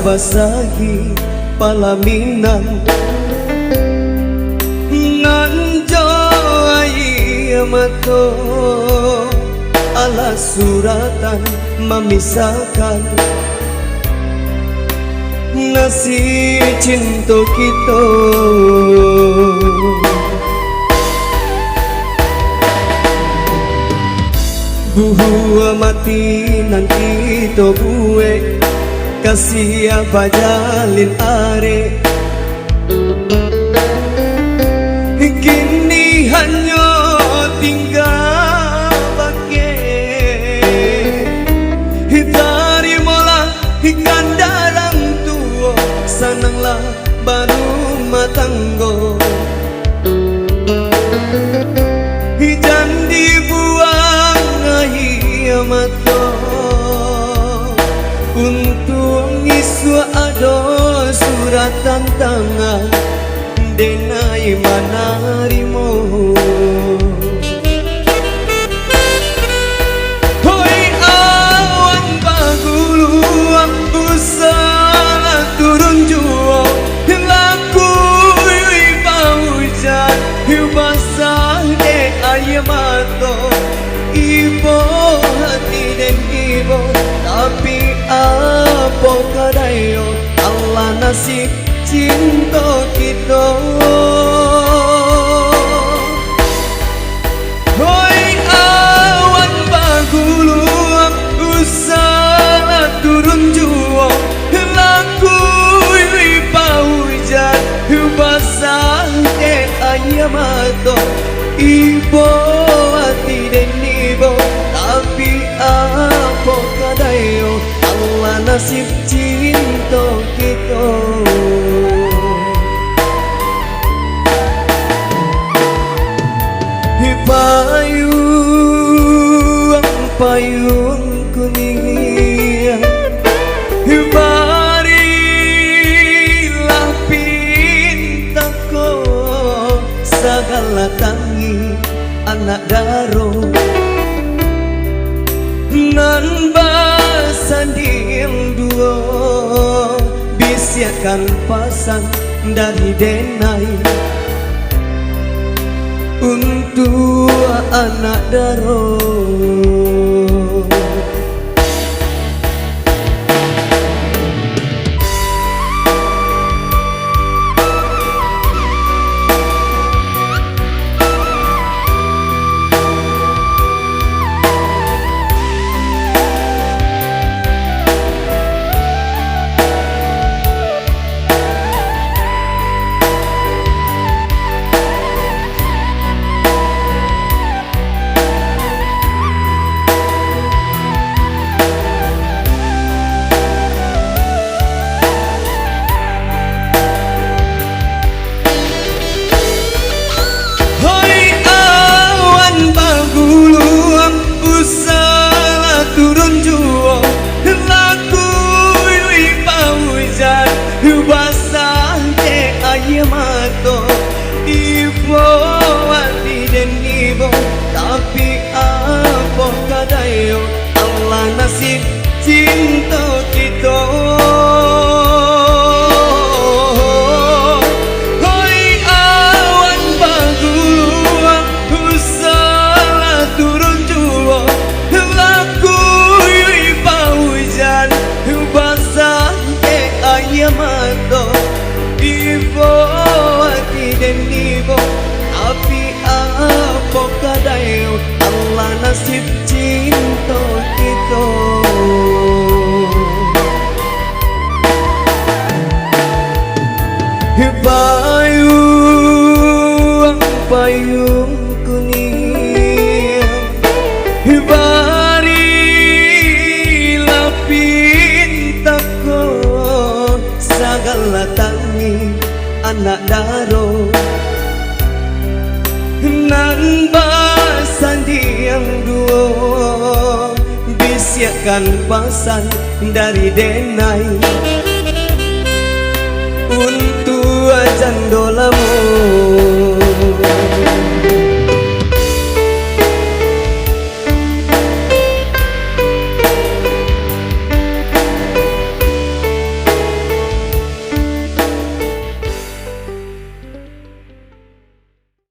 basahi palaminan nanjai mato ala suratan memisahkan nasi cinta kita. Buah mati nanti to buwe kasih apa jalin are kini hanya tinggal pakai dari mola ikan darang tua sananglah baru matanggo hijan dibuang mato untuk ngiswa ado surat tantangan denai manarimo. Hoi awan bagulu aku salah turun juo laku iba hujan basah de ayamato ibo hati dan ibo tapi apa kadayo Allah nasib cinta kita. Hoi awan bagulu aku salah turun juo laku iba hujan basah de ayamato ibo hati dan ibo tapi apa kadayo Allah nasib cinta kita. Payung kuning barilah pintaku segala tangi anak daro nan basanding duo bisiakan pasang dari denai untuk anak daro. Tapi apa kadayo Allah nasib cinta kita. Hoi awan bagulu aku salah turun jua laku iba hujan basah ayamato ibo hati dan ibo tapi apa kadayo Allah nasib cinta kita. Payung kuning barilah pintaku segala tangi anak daro nan basanding duo bisiakan pasan dari denai untuk jandolamu.